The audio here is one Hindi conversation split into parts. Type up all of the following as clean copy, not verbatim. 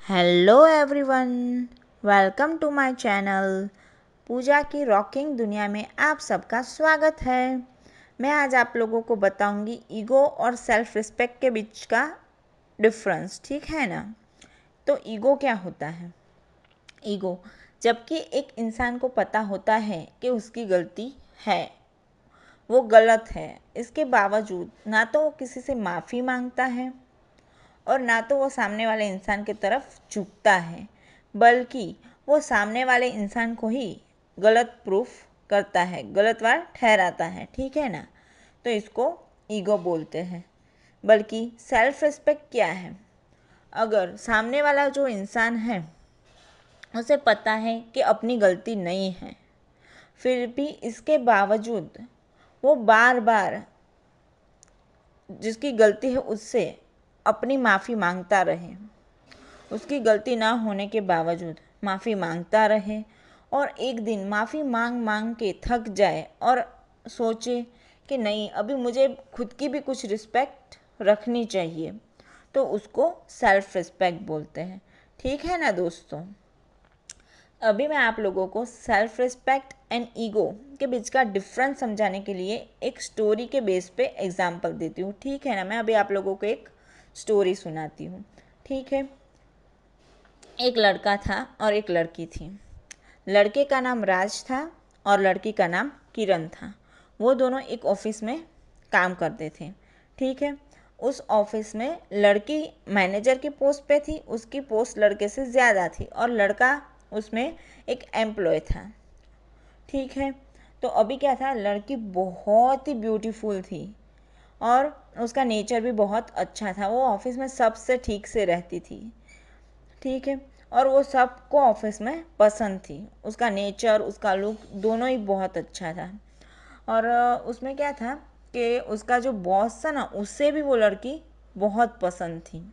Hello everyone, welcome to my channel. Pooja की रॉकिंग दुनिया में आप सबका स्वागत है। मैं आज आप लोगों को बताऊंगी ईगो और सेल्फ रिस्पेक्ट के बीच का डिफरेंस, ठीक है ना। तो ईगो क्या होता है? ईगो, जबकि एक इंसान को पता होता है कि उसकी गलती है, वो गलत है, इसके बावजूद ना तो वो किसी से माफ़ी मांगता है और ना तो वो सामने वाले इंसान की तरफ झुकता है, बल्कि वो सामने वाले इंसान को ही गलत प्रूफ करता है, गलतवार ठहराता है, ठीक है ना। तो इसको ईगो बोलते हैं। बल्कि सेल्फ रिस्पेक्ट क्या है? अगर सामने वाला जो इंसान है उसे पता है कि अपनी गलती नहीं है, फिर भी इसके बावजूद वो बार बार जिसकी गलती है उससे अपनी माफ़ी मांगता रहे, उसकी गलती ना होने के बावजूद माफ़ी मांगता रहे और एक दिन माफ़ी मांग मांग के थक जाए और सोचे कि नहीं, अभी मुझे खुद की भी कुछ रिस्पेक्ट रखनी चाहिए, तो उसको सेल्फ रिस्पेक्ट बोलते हैं, ठीक है ना दोस्तों। अभी मैं आप लोगों को सेल्फ रिस्पेक्ट एंड ईगो के बीच का डिफरेंस समझाने के लिए एक स्टोरी के बेस पे एग्जांपल देती हूँ, ठीक है ना। मैं अभी आप लोगों को एक स्टोरी सुनाती हूँ, ठीक है। एक लड़का था और एक लड़की थी। लड़के का नाम राज था और लड़की का नाम किरण था। वो दोनों एक ऑफिस में काम करते थे, ठीक है। उस ऑफिस में लड़की मैनेजर की पोस्ट पे थी, उसकी पोस्ट लड़के से ज़्यादा थी, और लड़का उसमें एक एम्प्लॉय था, ठीक है। तो अभी क्या था, लड़की बहुत ही ब्यूटीफुल थी और उसका नेचर भी बहुत अच्छा था। वो ऑफिस में सबसे ठीक से रहती थी, ठीक है। और वो सबको ऑफिस में पसंद थी। उसका नेचर, उसका लुक दोनों ही बहुत अच्छा था। और उसमें क्या था कि उसका जो बॉस था ना, उससे भी वो लड़की बहुत पसंद थी।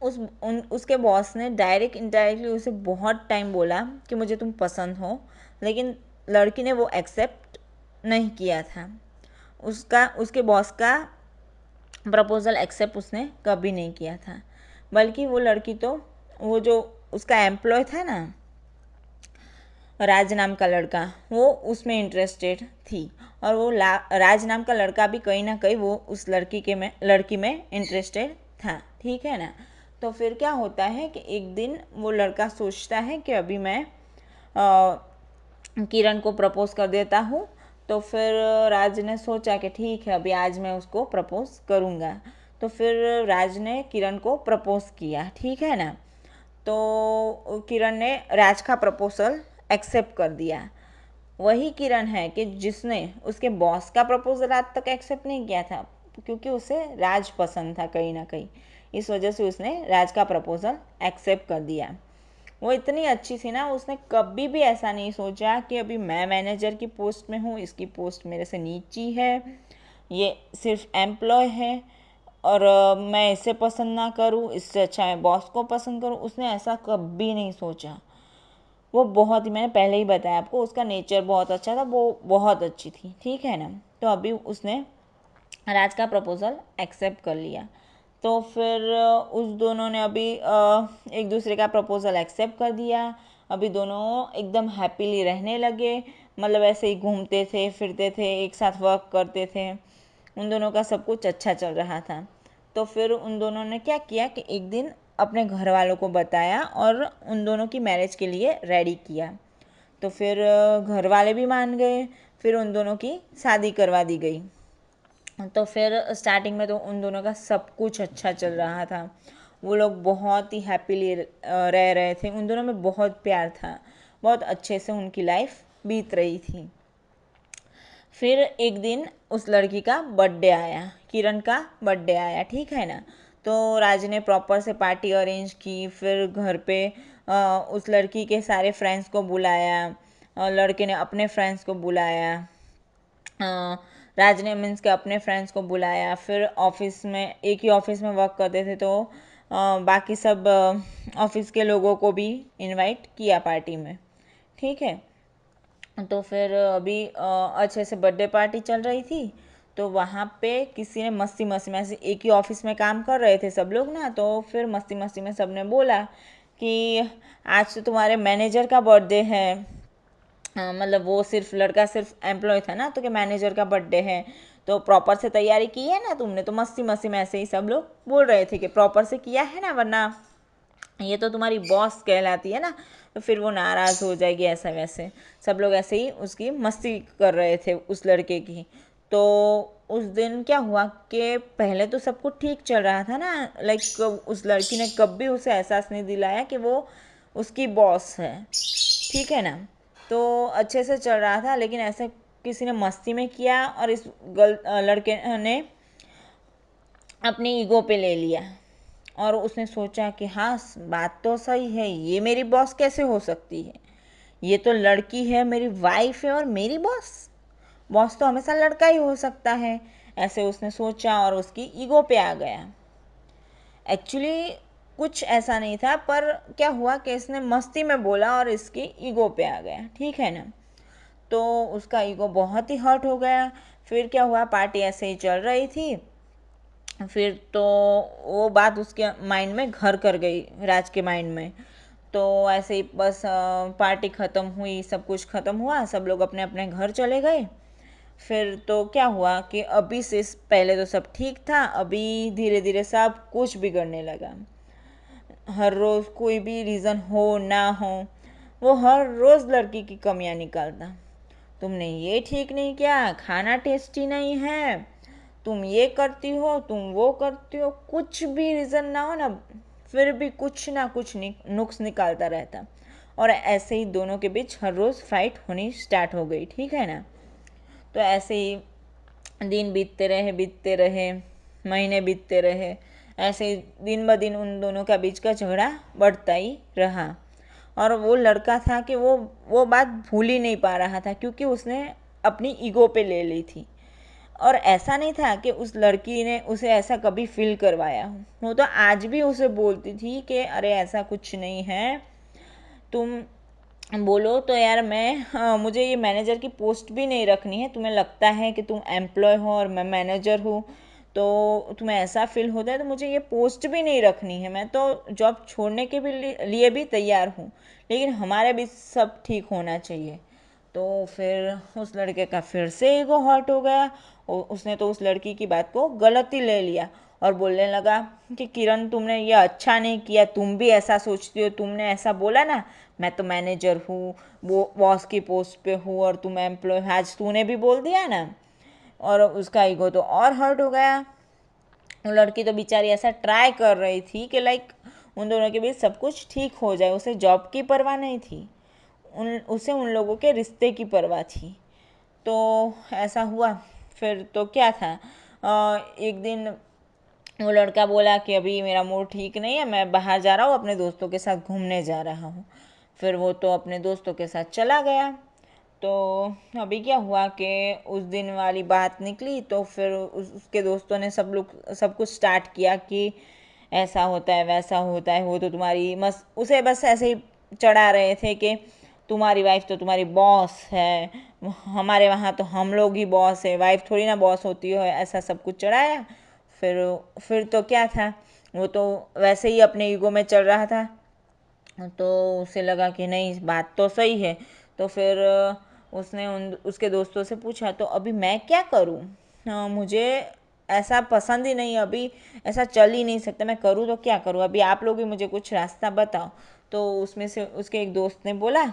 उसके बॉस ने डायरेक्ट इनडायरेक्टली उसे बहुत टाइम बोला कि मुझे तुम पसंद हो, लेकिन लड़की ने वो एक्सेप्ट नहीं किया था। उसके बॉस का प्रपोज़ल एक्सेप्ट उसने कभी नहीं किया था। बल्कि वो लड़की तो, वो जो उसका एम्प्लॉय था ना, राज नाम का लड़का, वो उसमें इंटरेस्टेड थी। और वो राज नाम का लड़का भी कहीं ना कहीं वो उस लड़की में इंटरेस्टेड था, ठीक है ना। तो फिर क्या होता है कि एक दिन वो लड़का सोचता है कि अभी मैं किरण को प्रपोज कर देता हूँ। तो फिर राज ने सोचा कि ठीक है, अभी आज मैं उसको प्रपोज करूँगा। तो फिर राज ने किरण को प्रपोज किया, ठीक है ना। तो किरण ने राज का प्रपोजल एक्सेप्ट कर दिया। वही किरण है कि जिसने उसके बॉस का प्रपोजल आज तक एक्सेप्ट नहीं किया था, क्योंकि उसे राज पसंद था कहीं ना कहीं। इस वजह से उसने राज का प्रपोजल एक्सेप्ट कर दिया। वो इतनी अच्छी थी ना, उसने कभी भी ऐसा नहीं सोचा कि अभी मैं मैनेजर की पोस्ट में हूँ, इसकी पोस्ट मेरे से नीची है, ये सिर्फ एम्प्लॉय है, और मैं इसे पसंद ना करूँ, इससे अच्छा मैं बॉस को पसंद करूँ। उसने ऐसा कभी नहीं सोचा। वो बहुत ही, मैंने पहले ही बताया आपको, उसका नेचर बहुत अच्छा था, वो बहुत अच्छी थी, ठीक है ना। तो अभी उसने राज का प्रपोज़ल एक्सेप्ट कर लिया। तो फिर उस दोनों ने अभी एक दूसरे का प्रपोज़ल एक्सेप्ट कर दिया। अभी दोनों एकदम हैप्पीली रहने लगे, मतलब ऐसे ही घूमते थे, फिरते थे, एक साथ वर्क करते थे। उन दोनों का सब कुछ अच्छा चल रहा था। तो फिर उन दोनों ने क्या किया कि एक दिन अपने घर वालों को बताया और उन दोनों की मैरिज के लिए रेडी किया। तो फिर घर वाले भी मान गए, फिर उन दोनों की शादी करवा दी गई। तो फिर स्टार्टिंग में तो उन दोनों का सब कुछ अच्छा चल रहा था। वो लोग बहुत ही हैप्पीली रह रहे थे, उन दोनों में बहुत प्यार था, बहुत अच्छे से उनकी लाइफ बीत रही थी। फिर एक दिन उस लड़की का बर्थडे आया, किरण का बर्थडे आया, ठीक है ना। तो राज ने प्रॉपर से पार्टी अरेंज की। फिर घर पे उस लड़की के सारे फ्रेंड्स को बुलाया और लड़के ने अपने फ्रेंड्स को बुलाया। राज ने मीन्स के अपने फ्रेंड्स को बुलाया। फिर ऑफिस में, एक ही ऑफिस में वर्क करते थे, तो बाकी सब ऑफिस के लोगों को भी इनवाइट किया पार्टी में, ठीक है। तो फिर अभी अच्छे से बर्थडे पार्टी चल रही थी। तो वहाँ पे किसी ने मस्ती मस्ती में, ऐसे एक ही ऑफिस में काम कर रहे थे सब लोग ना, तो फिर मस्ती मस्ती में सबने बोला कि आज तो तुम्हारे मैनेजर का बर्थडे है। मतलब वो सिर्फ लड़का सिर्फ एम्प्लॉय था ना, तो कि मैनेजर का बर्थडे है तो प्रॉपर से तैयारी की है ना तुमने। तो मस्ती मस्ती में ऐसे ही सब लोग बोल रहे थे कि प्रॉपर से किया है ना, वरना ये तो तुम्हारी बॉस कहलाती है ना, तो फिर वो नाराज़ हो जाएगी, ऐसा वैसे सब लोग ऐसे ही उसकी मस्ती कर रहे थे उस लड़के की। तो उस दिन क्या हुआ कि पहले तो सब कुछ ठीक चल रहा था ना, लाइक उस लड़की ने कभी उसे एहसास नहीं दिलाया कि वो उसकी बॉस है, ठीक है ना। तो अच्छे से चल रहा था, लेकिन ऐसे किसी ने मस्ती में किया और इस लड़के ने अपनी ईगो पे ले लिया। और उसने सोचा कि हाँ बात तो सही है, ये मेरी बॉस कैसे हो सकती है, ये तो लड़की है, मेरी वाइफ है और मेरी बॉस, बॉस तो हमेशा लड़का ही हो सकता है। ऐसे उसने सोचा और उसकी ईगो पे आ गया। एक्चुअली कुछ ऐसा नहीं था, पर क्या हुआ कि इसने मस्ती में बोला और इसकी ईगो पे आ गया, ठीक है ना। तो उसका ईगो बहुत ही हर्ट हो गया। फिर क्या हुआ, पार्टी ऐसे ही चल रही थी, फिर तो वो बात उसके माइंड में घर कर गई, राज के माइंड में। तो ऐसे ही बस पार्टी ख़त्म हुई, सब कुछ ख़त्म हुआ, सब लोग अपने अपने घर चले गए। फिर तो क्या हुआ कि अभी से पहले तो सब ठीक था, अभी धीरे धीरे सब कुछ बिगड़ने लगा। हर रोज़ कोई भी रीज़न हो ना हो, वो हर रोज़ लड़की की कमियां निकालता। तुमने ये ठीक नहीं किया, खाना टेस्टी नहीं है, तुम ये करती हो, तुम वो करती हो, कुछ भी रीज़न ना हो ना, फिर भी कुछ ना कुछ नुक्स निकालता रहता। और ऐसे ही दोनों के बीच हर रोज़ फाइट होनी स्टार्ट हो गई, ठीक है ना। तो ऐसे ही दिन बीतते रहे, महीने बीतते रहे, ऐसे ही दिन ब दिन उन दोनों का बीच का झगड़ा बढ़ता ही रहा। और वो लड़का था कि वो बात भूल ही नहीं पा रहा था, क्योंकि उसने अपनी ईगो पे ले ली थी। और ऐसा नहीं था कि उस लड़की ने उसे ऐसा कभी फील करवाया, वो तो आज भी उसे बोलती थी कि अरे ऐसा कुछ नहीं है, तुम बोलो तो यार मैं मुझे ये मैनेजर की पोस्ट भी नहीं रखनी है, तुम्हें लगता है कि तुम एम्प्लॉय हो और मैं मैनेजर हूँ, तो तुम्हें ऐसा फील होता है, तो मुझे ये पोस्ट भी नहीं रखनी है, मैं तो जॉब छोड़ने के भी लिए भी तैयार हूँ, लेकिन हमारे बीच सब ठीक होना चाहिए। तो फिर उस लड़के का फिर से ईगो हर्ट हो गया, उसने तो उस लड़की की बात को गलत ही ले लिया और बोलने लगा कि किरण तुमने ये अच्छा नहीं किया, तुम भी ऐसा सोचती हो, तुमने ऐसा बोला ना, मैं तो मैनेजर हूँ, वो बॉस की पोस्ट पे हूँ और तुम एम्प्लॉय, आज तूने भी बोल दिया ना। और उसका ईगो तो और हर्ट हो गया। वो लड़की तो बेचारी ऐसा ट्राई कर रही थी कि लाइक उन दोनों के बीच सब कुछ ठीक हो जाए, उसे जॉब की परवाह नहीं थी, उसे उन लोगों के रिश्ते की परवाह थी। तो ऐसा हुआ। फिर तो क्या था, एक दिन वो लड़का बोला कि अभी मेरा मूड ठीक नहीं है, मैं बाहर जा रहा हूँ, अपने दोस्तों के साथ घूमने जा रहा हूँ। फिर वो तो अपने दोस्तों के साथ चला गया। तो अभी क्या हुआ कि उस दिन वाली बात निकली, तो फिर उसके दोस्तों ने सब कुछ स्टार्ट किया कि ऐसा होता है वैसा होता है, वो तो तुम्हारी उसे बस ऐसे ही चढ़ा रहे थे कि तुम्हारी वाइफ तो तुम्हारी बॉस है, हमारे वहाँ तो हम लोग ही बॉस है, वाइफ थोड़ी ना बॉस होती है, ऐसा सब कुछ चढ़ाया। फिर तो क्या था, वो तो वैसे ही अपने ईगो में चल रहा था। तो उसे लगा कि नहीं बात तो सही है। तो फिर उसने उसके दोस्तों से पूछा तो अभी मैं क्या करूँ, मुझे ऐसा पसंद ही नहीं, अभी ऐसा चल ही नहीं सकता, मैं करूँ तो क्या करूँ, अभी आप लोग भी मुझे कुछ रास्ता बताओ। तो उसमें से उसके एक दोस्त ने बोला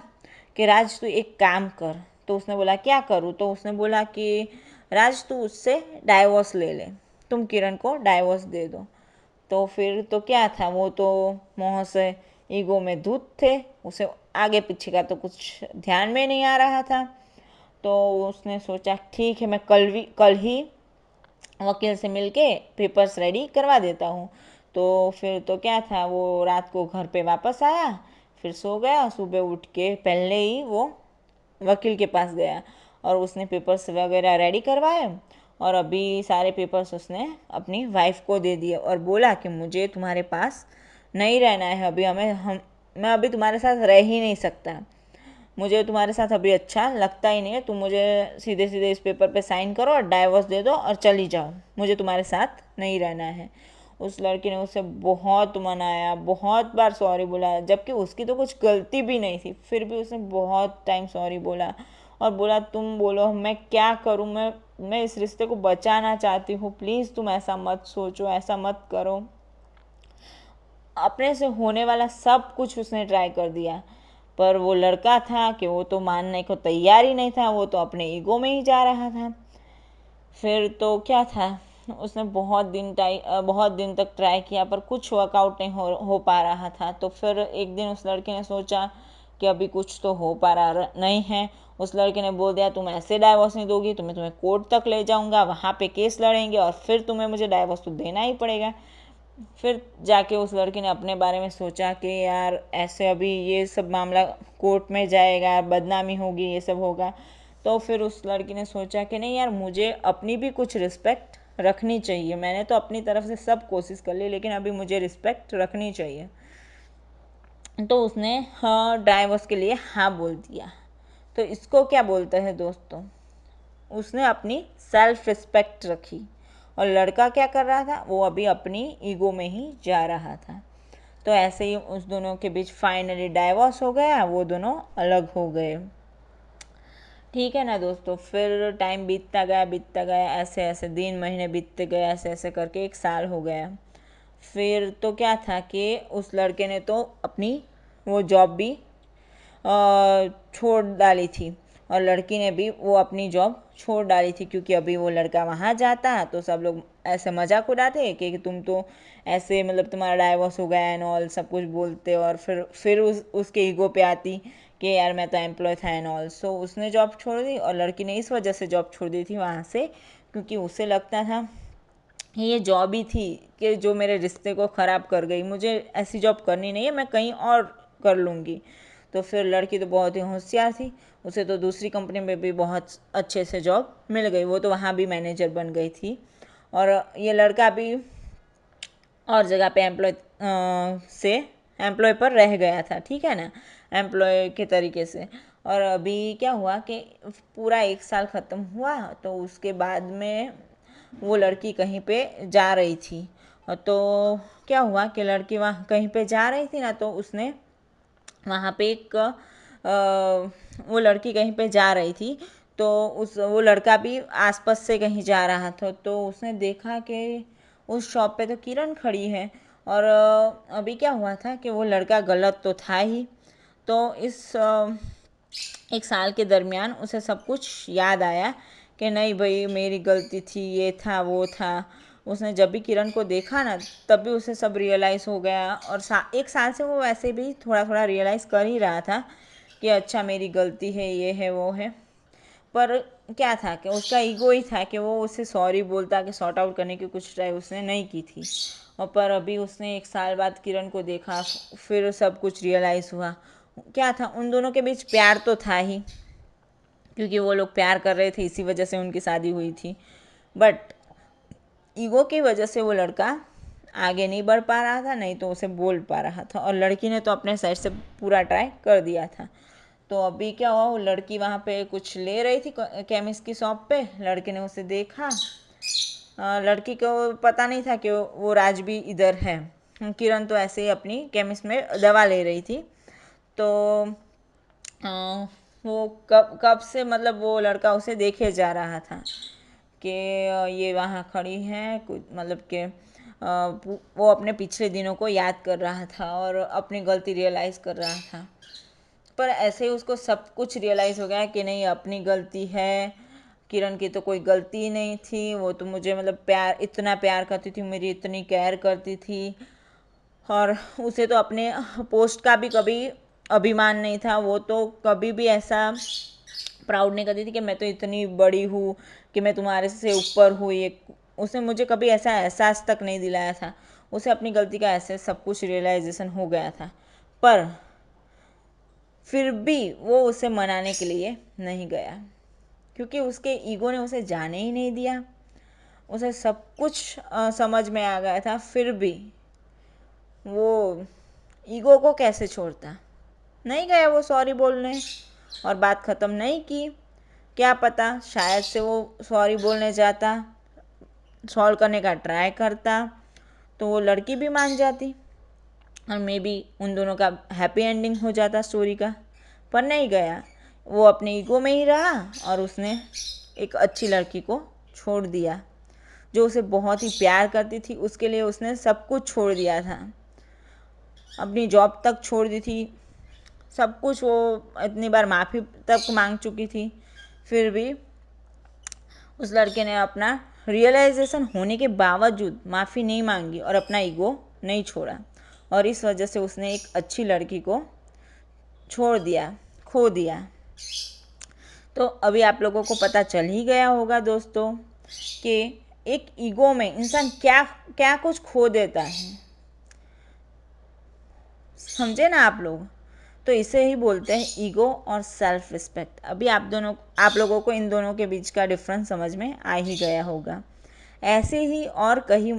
कि राज तू एक काम कर। तो उसने बोला क्या करूँ, तो उसने बोला कि राज तू उससे डाइवोर्स ले ले, तुम किरण को डाइवोर्स दे दो। तो फिर तो क्या था, वो तो मोह से ईगो में धुत थे, उसे आगे पीछे का तो कुछ ध्यान में नहीं आ रहा था। तो उसने सोचा ठीक है, मैं कल ही वकील से मिलके पेपर्स रेडी करवा देता हूँ। तो फिर तो क्या था, वो रात को घर पे वापस आया, फिर सो गया, सुबह उठ के पहले ही वो वकील के पास गया और उसने पेपर्स वगैरह रेडी करवाए। और अभी सारे पेपर्स उसने अपनी वाइफ को दे दिए और बोला कि मुझे तुम्हारे पास नहीं रहना है, अभी मैं अभी तुम्हारे साथ रह ही नहीं सकता। मुझे तुम्हारे साथ अभी अच्छा लगता ही नहीं है, तुम मुझे सीधे सीधे इस पेपर पे साइन करो और डाइवोर्स दे दो और चली जाओ, मुझे तुम्हारे साथ नहीं रहना है। उस लड़की ने उसे बहुत मनाया, बहुत बार सॉरी बोला, जबकि उसकी तो कुछ गलती भी नहीं थी, फिर भी उसने बहुत टाइम सॉरी बोला और बोला तुम बोलो मैं क्या करूँ, मैं इस रिश्ते को बचाना चाहती हूँ, प्लीज़ तुम ऐसा मत सोचो, ऐसा मत करो। अपने से होने वाला सब कुछ उसने ट्राई कर दिया, पर वो लड़का था कि वो तो मानने को तैयार ही नहीं था, वो तो अपने ईगो में ही जा रहा था। फिर तो क्या था, उसने बहुत दिन तक ट्राई किया पर कुछ वर्कआउट नहीं हो पा रहा था। तो फिर एक दिन उस लड़के ने सोचा कि अभी कुछ तो हो पा रहा नहीं है। उस लड़के ने बोल दिया तुम ऐसे डाइवोर्स नहीं दोगी तो मैं तुम्हें कोर्ट तक ले जाऊंगा, वहाँ पे केस लड़ेंगे और फिर तुम्हें मुझे डाइवोर्स तो देना ही पड़ेगा। फिर जाके उस लड़की ने अपने बारे में सोचा कि यार ऐसे अभी ये सब मामला कोर्ट में जाएगा, बदनामी होगी, ये सब होगा। तो फिर उस लड़की ने सोचा कि नहीं यार, मुझे अपनी भी कुछ रिस्पेक्ट रखनी चाहिए, मैंने तो अपनी तरफ से सब कोशिश कर ली लेकिन अभी मुझे रिस्पेक्ट रखनी चाहिए। तो उसने हाँ डाइवोर्स के लिए हाँ बोल दिया। तो इसको क्या बोलते हैं दोस्तों, उसने अपनी सेल्फ रिस्पेक्ट रखी। और लड़का क्या कर रहा था, वो अभी अपनी ईगो में ही जा रहा था। तो ऐसे ही उस दोनों के बीच फाइनली डाइवोर्स हो गया, वो दोनों अलग हो गए। ठीक है ना दोस्तों। फिर टाइम बीतता गया, ऐसे ऐसे दिन महीने बीतते गए, ऐसे ऐसे करके 1 साल हो गया। फिर तो क्या था कि उस लड़के ने तो अपनी वो जॉब भी छोड़ डाली थी और लड़की ने भी वो अपनी जॉब छोड़ डाली थी, क्योंकि अभी वो लड़का वहाँ जाता तो सब लोग ऐसे मजाक उड़ाते कि तुम तो ऐसे मतलब तुम्हारा डाइवोर्स हो गया एंड ऑल सब कुछ बोलते। और फिर उसके ईगो पे आती कि यार मैं तो एम्प्लॉय था एंड ऑल। सो उसने जॉब छोड़ दी और लड़की ने इस वजह से जॉब छोड़ दी थी वहाँ से, क्योंकि उसे लगता था ये जॉब ही थी कि जो मेरे रिश्ते को ख़राब कर गई, मुझे ऐसी जॉब करनी नहीं है, मैं कहीं और कर लूँगी। तो फिर लड़की तो बहुत ही होशियार थी, उसे तो दूसरी कंपनी में भी बहुत अच्छे से जॉब मिल गई, वो तो वहाँ भी मैनेजर बन गई थी। और ये लड़का भी और जगह पे से एम्प्लॉय पर रह गया था, ठीक है ना, एम्प्लॉय के तरीके से। और अभी क्या हुआ कि पूरा 1 साल ख़त्म हुआ तो उसके बाद में वो लड़की कहीं पे जा रही थी। और तो क्या हुआ कि लड़की वहाँ कहीं पे जा रही थी ना, तो उसने वहाँ पे वो लड़की कहीं पे जा रही थी, तो वो लड़का भी आसपास से कहीं जा रहा था। तो उसने देखा कि उस शॉप पे तो किरण खड़ी है। और अभी क्या हुआ था कि वो लड़का गलत तो था ही। तो इस 1 साल के दरमियान उसे सब कुछ याद आया कि नहीं भाई मेरी गलती थी, ये था वो था। उसने जब भी किरण को देखा ना, तब भी उसे सब रियलाइज़ हो गया। और 1 साल से वो वैसे भी थोड़ा थोड़ा रियलाइज़ कर ही रहा था कि अच्छा मेरी गलती है, ये है वो है। पर क्या था कि उसका ईगो ही था कि वो उसे सॉरी बोलता, कि सॉर्ट आउट करने की कुछ ट्राई उसने नहीं की थी। और पर अभी उसने 1 साल बाद किरण को देखा, फिर सब कुछ रियलाइज़ हुआ। क्या था, उन दोनों के बीच प्यार तो था ही, क्योंकि वो लोग प्यार कर रहे थे, इसी वजह से उनकी शादी हुई थी। बट ईगो की वजह से वो लड़का आगे नहीं बढ़ पा रहा था, नहीं तो उसे बोल पा रहा था। और लड़की ने तो अपने साइड से पूरा ट्राई कर दिया था। तो अभी क्या हुआ, वो लड़की वहाँ पे कुछ ले रही थी केमिस्ट की शॉप पे, लड़के ने उसे देखा। लड़की को पता नहीं था कि वो राज भी इधर है। किरण तो ऐसे ही अपनी केमिस्ट में दवा ले रही थी। तो अ, वो कब कब से मतलब वो लड़का उसे देखे जा रहा था कि ये वहाँ खड़ी है कुछ, मतलब कि वो अपने पिछले दिनों को याद कर रहा था और अपनी गलती रियलाइज़ कर रहा था। पर ऐसे ही उसको सब कुछ रियलाइज़ हो गया कि नहीं अपनी गलती है, किरण की तो कोई गलती नहीं थी, वो तो मुझे मतलब इतना प्यार करती थी, मेरी इतनी केयर करती थी। और उसे तो अपने पोस्ट का भी कभी अभिमान नहीं था, वो तो कभी भी ऐसा प्राउड नहीं करती थी कि मैं तो इतनी बड़ी हूँ, कि मैं तुम्हारे से ऊपर हूँ। ये उसने मुझे कभी ऐसा एहसास तक नहीं दिलाया था। उसे अपनी गलती का ऐसे सब कुछ रियलाइजेशन हो गया था। पर फिर भी वो उसे मनाने के लिए नहीं गया, क्योंकि उसके ईगो ने उसे जाने ही नहीं दिया। उसे सब कुछ समझ में आ गया था, फिर भी वो ईगो को कैसे छोड़ता। नहीं गया वो सॉरी बोलने, और बात ख़त्म नहीं की। क्या पता शायद से वो सॉरी बोलने जाता, सॉल्व करने का ट्राई करता, तो वो लड़की भी मान जाती और मे बी उन दोनों का हैप्पी एंडिंग हो जाता स्टोरी का। पर नहीं गया, वो अपने ईगो में ही रहा और उसने एक अच्छी लड़की को छोड़ दिया जो उसे बहुत ही प्यार करती थी। उसके लिए उसने सब कुछ छोड़ दिया था, अपनी जॉब तक छोड़ दी थी, सब कुछ। वो इतनी बार माफ़ी तक मांग चुकी थी, फिर भी उस लड़के ने अपना रियलाइजेशन होने के बावजूद माफ़ी नहीं मांगी और अपना ईगो नहीं छोड़ा, और इस वजह से उसने एक अच्छी लड़की को छोड़ दिया, खो दिया। तो अभी आप लोगों को पता चल ही गया होगा दोस्तों कि एक ईगो में इंसान क्या क्या कुछ खो देता है। समझे ना आप लोग? तो इसे ही बोलते हैं ईगो और सेल्फ रिस्पेक्ट। अभी आप लोगों को इन दोनों के बीच का डिफरेंस समझ में आ ही गया होगा। ऐसे ही और कई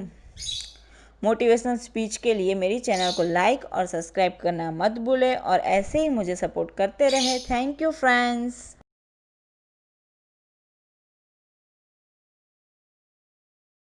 मोटिवेशनल स्पीच के लिए मेरी चैनल को लाइक और सब्सक्राइब करना मत भूलें और ऐसे ही मुझे सपोर्ट करते रहें। Thank you friends.